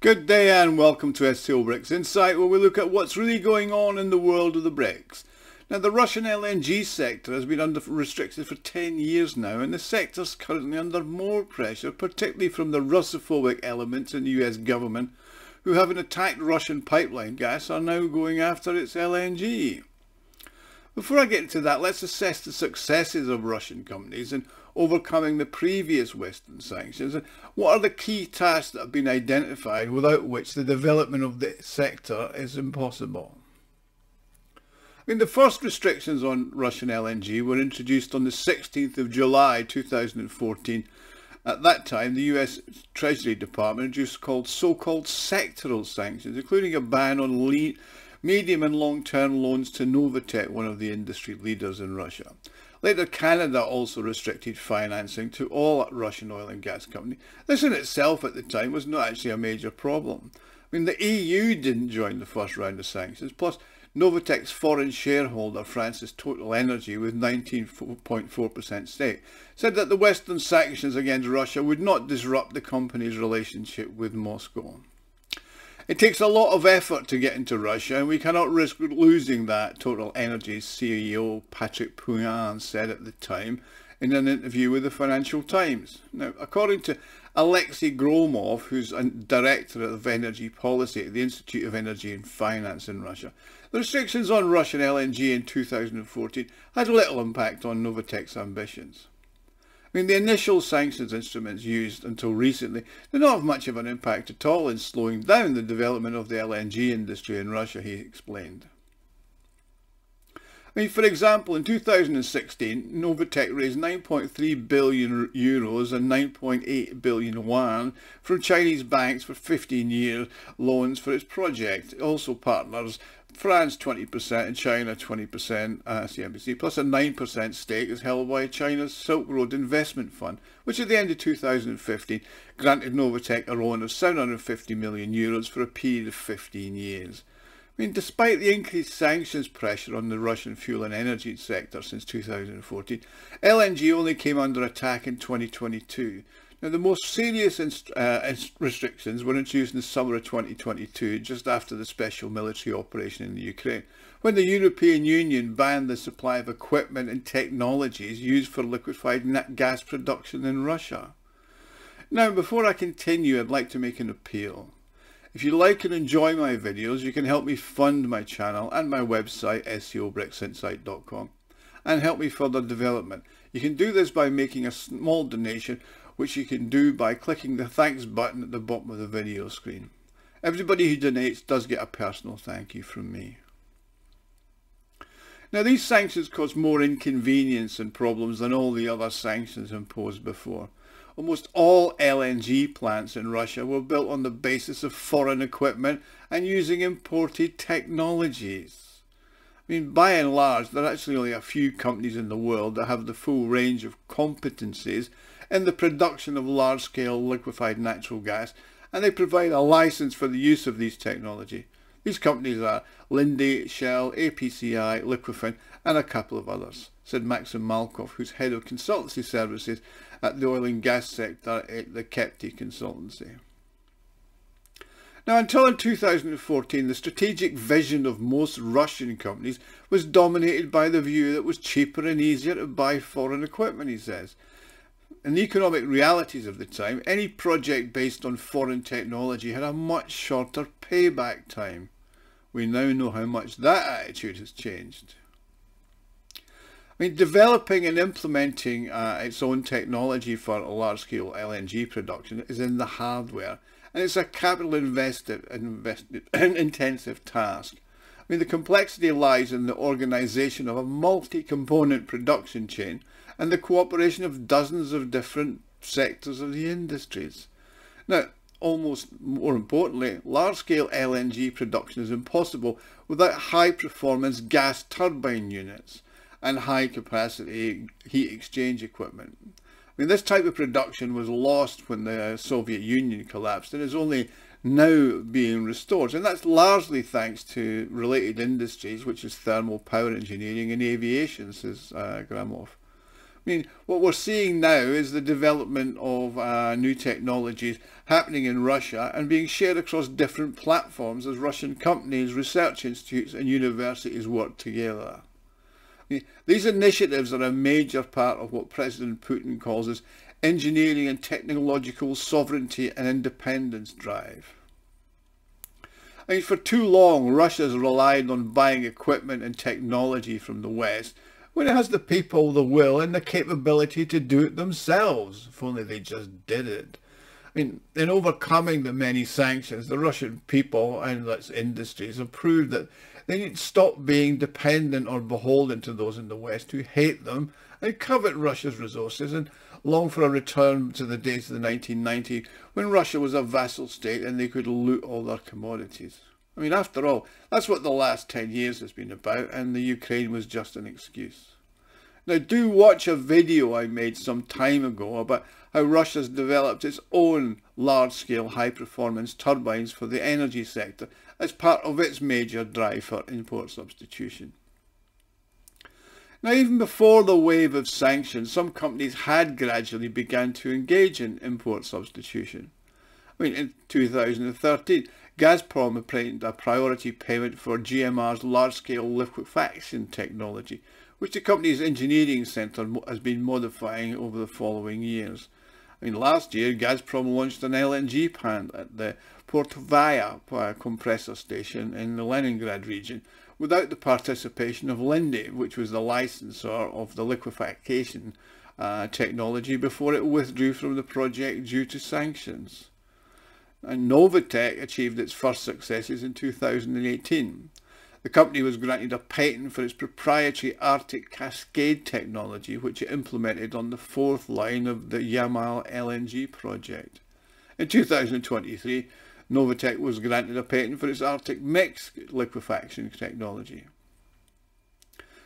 Good day and welcome to SCO BRICS Insight, where we look at what's really going on in the world of the BRICS. Now, the Russian LNG sector has been under restrictions for 10 years now, and the sector is currently under more pressure, particularly from the Russophobic elements in the US government, who, having attacked Russian pipeline gas, are now going after its LNG. Before I get into that, let's assess the successes of Russian companies in overcoming the previous Western sanctions, and what are the key tasks that have been identified without which the development of the sector is impossible. The first restrictions on Russian LNG were introduced on the 16th of July 2014. At that time, the US Treasury Department introduced so-called sectoral sanctions, including a ban on medium and long-term loans to Novatek, one of the industry leaders in Russia. Later, Canada also restricted financing to all Russian oil and gas companies. This in itself at the time was not actually a major problem. The EU didn't join the first round of sanctions, plus Novatek's foreign shareholder, France's Total Energy, with 19.4% stake, said that the Western sanctions against Russia would not disrupt the company's relationship with Moscow. It takes a lot of effort to get into Russia, and we cannot risk losing that, Total Energy's CEO Patrick Pouyanné said at the time in an interview with the Financial Times. Now, according to Alexei Gromov, who's a director of energy policy at the Institute of Energy and Finance in Russia, the restrictions on Russian LNG in 2014 had little impact on Novatek's ambitions. The initial sanctions instruments used until recently did not have much of an impact at all in slowing down the development of the LNG industry in Russia, he explained. For example, in 2016, Novatek raised 9.3 billion euros and 9.8 billion yuan from Chinese banks for 15-year loans for its project. It also partners France 20% and China 20%, CNBC, plus a 9% stake is held by China's Silk Road Investment Fund, which at the end of 2015 granted Novatek a loan of 750 million euros for a period of 15 years. Despite the increased sanctions pressure on the Russian fuel and energy sector since 2014, LNG only came under attack in 2022. Now, the most serious restrictions were introduced in the summer of 2022, just after the special military operation in the Ukraine, when the European Union banned the supply of equipment and technologies used for liquefied gas production in Russia. Now, before I continue, I'd like to make an appeal. If you like and enjoy my videos, you can help me fund my channel and my website, scobricsinsight.com, and help me further development. You can do this by making a small donation, which you can do by clicking the thanks button at the bottom of the video screen. Everybody who donates does get a personal thank you from me. Now, these sanctions cause more inconvenience and problems than all the other sanctions imposed before. Almost all LNG plants in Russia were built on the basis of foreign equipment and using imported technologies. By and large, there are actually only a few companies in the world that have the full range of competencies in the production of large-scale liquefied natural gas, and they provide a license for the use of these technology. These companies are Linde, Shell, APCI, Liquefin, and a couple of others, said Maxim Malkov, who's head of consultancy services at the oil and gas sector at the Kepti Consultancy. Now, until in 2014, the strategic vision of most Russian companies was dominated by the view that it was cheaper and easier to buy foreign equipment, he says. In the economic realities of the time, any project based on foreign technology had a much shorter payback time. We now know how much that attitude has changed. Developing and implementing its own technology for large-scale LNG production is in the hardware, and it's a capital intensive task. The complexity lies in the organisation of a multi-component production chain and the cooperation of dozens of different sectors of the industries. Now, almost more importantly, large-scale LNG production is impossible without high-performance gas turbine units and high-capacity heat exchange equipment. This type of production was lost when the Soviet Union collapsed and is only now being restored, and that's largely thanks to related industries, which is thermal power engineering and aviation, says Gromov. I mean, what we're seeing now is the development of new technologies happening in Russia and being shared across different platforms as Russian companies, research institutes and universities work together. I mean, these initiatives are a major part of what President Putin calls his engineering and technological sovereignty and independence drive. I mean, for too long, Russia's relied on buying equipment and technology from the West, when it has the people, the will and the capability to do it themselves, if only they just did it. I mean, in overcoming the many sanctions, the Russian people and its industries have proved that they need to stop being dependent or beholden to those in the West who hate them and covet Russia's resources and long for a return to the days of the 1990s when Russia was a vassal state and they could loot all their commodities. I mean, after all, that's what the last 10 years has been about, and the Ukraine was just an excuse. Now, do watch a video I made some time ago about how Russia's developed its own large-scale high-performance turbines for the energy sector as part of its major drive for import substitution. Now, even before the wave of sanctions, some companies had gradually begun to engage in import substitution. I mean, in 2013, Gazprom obtained a priority payment for GMR's large-scale liquefaction technology, which the company's engineering centre has been modifying over the following years. I mean, last year, Gazprom launched an LNG plant at the Portovaya compressor station in the Leningrad region, without the participation of Linde, which was the licensor of the liquefaction technology before it withdrew from the project due to sanctions. And Novatek achieved its first successes in 2018. The company was granted a patent for its proprietary Arctic Cascade technology, which it implemented on the fourth line of the Yamal LNG project. In 2023, Novatek was granted a patent for its Arctic Mix liquefaction technology.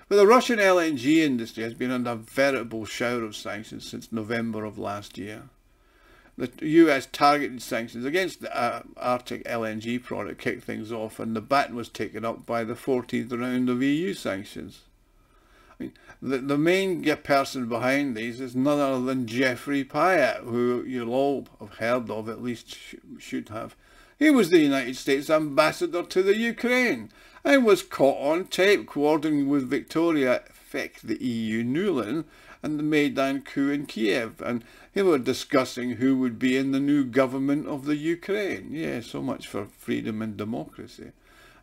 But the Russian LNG industry has been under a veritable shower of sanctions since November of last year. The US targeted sanctions against the Arctic LNG product kicked things off, and the baton was taken up by the 14th round of EU sanctions. I mean, the main person behind these is none other than Jeffrey Pyatt, who you'll all have heard of, at least should have. He was the United States ambassador to the Ukraine and was caught on tape coordinating with Victoria Feck, the EU Nuland, and the Maidan coup in Kiev, and they were discussing who would be in the new government of the Ukraine. Yeah, so much for freedom and democracy.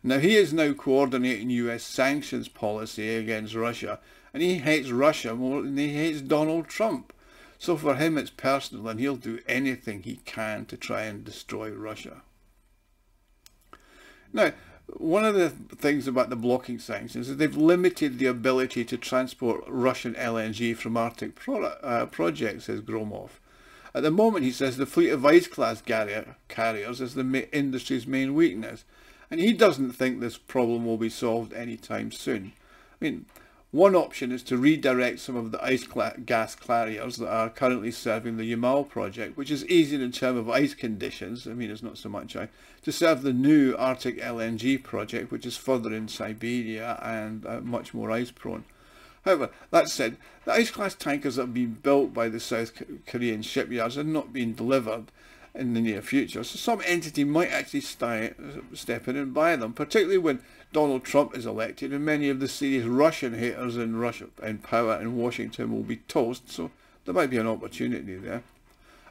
Now, he is now coordinating US sanctions policy against Russia, and he hates Russia more than he hates Donald Trump. So for him it's personal, and he'll do anything he can to try and destroy Russia. Now, one of the things about the blocking sanctions is they've limited the ability to transport Russian LNG from Arctic projects, says Gromov. At the moment, he says, the fleet of ice-class carriers is the industry's main weakness, and he doesn't think this problem will be solved anytime soon. I mean, one option is to redirect some of the gas carriers that are currently serving the Yamal project, which is easier in terms of ice conditions, I mean it's not so much ice, to serve the new Arctic LNG project, which is further in Siberia and much more ice prone. However, that said, the ice-class tankers that have been built by the South Korean shipyards are not being delivered in the near future, so some entity might actually step in and buy them, particularly when Donald Trump is elected and many of the serious Russian haters in power in Washington will be toast, so there might be an opportunity there.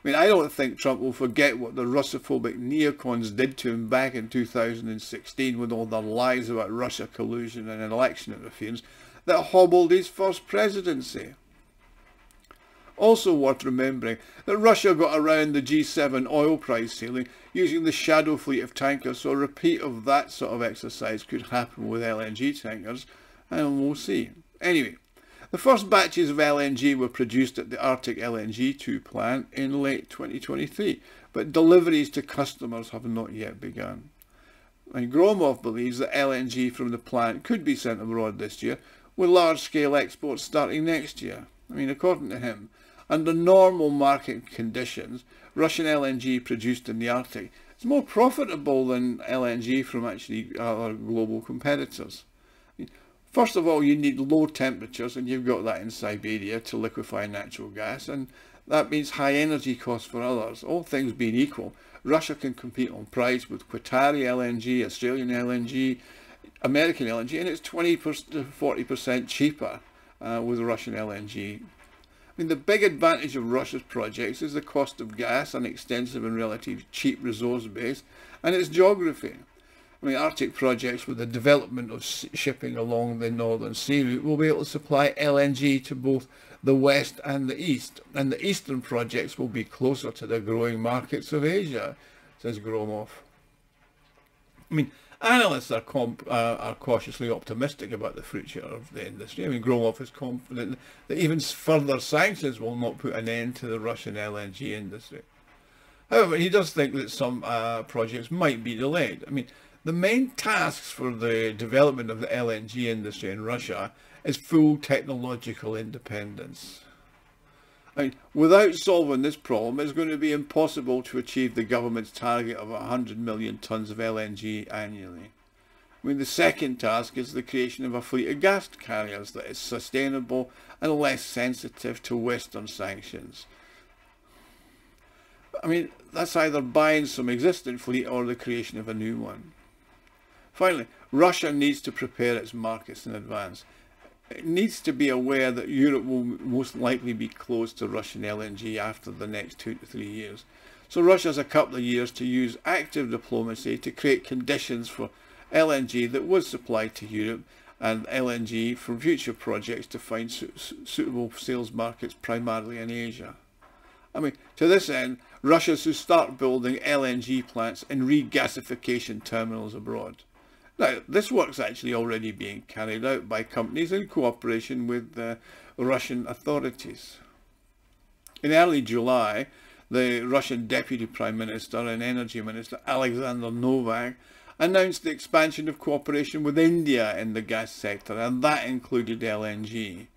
I mean, I don't think Trump will forget what the Russophobic neocons did to him back in 2016 with all their lies about Russia collusion and election interference that hobbled his first presidency. Also worth remembering that Russia got around the G7 oil price ceiling using the shadow fleet of tankers, so a repeat of that sort of exercise could happen with LNG tankers, and we'll see. Anyway, the first batches of LNG were produced at the Arctic LNG 2 plant in late 2023, but deliveries to customers have not yet begun. And Gromov believes that LNG from the plant could be sent abroad this year, with large-scale exports starting next year. I mean, according to him, under normal market conditions, Russian LNG produced in the Arctic is more profitable than LNG from actually other global competitors. First of all, you need low temperatures, and you've got that in Siberia, to liquefy natural gas, and that means high energy costs for others. All things being equal, Russia can compete on price with Qatari LNG, Australian LNG, American LNG, and it's 20 to 40% cheaper with Russian LNG. I mean, the big advantage of Russia's projects is the cost of gas, an extensive and relatively cheap resource base, and its geography. I mean, Arctic projects with the development of shipping along the Northern Sea route will be able to supply LNG to both the west and the east, and the eastern projects will be closer to the growing markets of Asia, says Gromov. I mean, analysts are cautiously optimistic about the future of the industry. I mean, Gromov is confident that even further sanctions will not put an end to the Russian LNG industry. However, he does think that some projects might be delayed. I mean, the main tasks for the development of the LNG industry in Russia is full technological independence. I mean, without solving this problem, it's going to be impossible to achieve the government's target of 100 million tonnes of LNG annually. I mean, the second task is the creation of a fleet of gas carriers that is sustainable and less sensitive to Western sanctions. I mean, that's either buying some existing fleet or the creation of a new one. Finally, Russia needs to prepare its markets in advance. It needs to be aware that Europe will most likely be closed to Russian LNG after the next 2 to 3 years. So Russia has a couple of years to use active diplomacy to create conditions for LNG that was supplied to Europe and LNG from future projects to find suitable sales markets primarily in Asia. I mean, to this end, Russia should start building LNG plants and regasification terminals abroad. Now, this work's actually already being carried out by companies in cooperation with the Russian authorities. In early July, the Russian Deputy Prime Minister and Energy Minister Alexander Novak announced the expansion of cooperation with India in the gas sector, and that included LNG.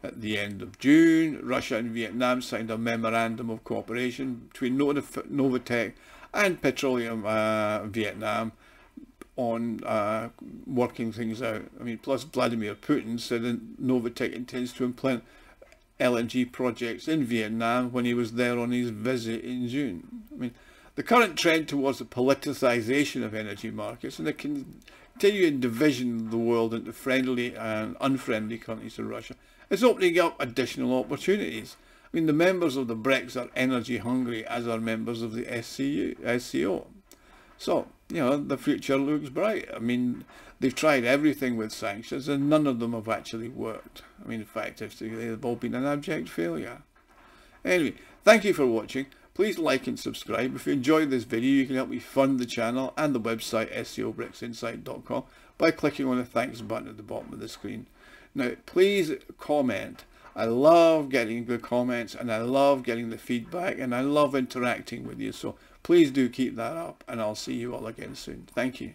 At the end of June, Russia and Vietnam signed a memorandum of cooperation between Novatek and Petroleum Vietnam on working things out. I mean, plus Vladimir Putin said that Novatek intends to implement LNG projects in Vietnam when he was there on his visit in June. I mean, the current trend towards the politicization of energy markets and the continuing division of the world into friendly and unfriendly countries to Russia is opening up additional opportunities. I mean, the members of the BRICS are energy hungry, as are members of the SCO. So, you know, the future looks bright. I mean, they've tried everything with sanctions and none of them have actually worked. I mean, in fact, they've all been an abject failure. Anyway, thank you for watching. Please like and subscribe. If you enjoyed this video, you can help me fund the channel and the website scobricsinsight.com by clicking on the thanks button at the bottom of the screen. Now, please comment. I love getting the comments and I love getting the feedback and I love interacting with you. So please do keep that up and I'll see you all again soon. Thank you.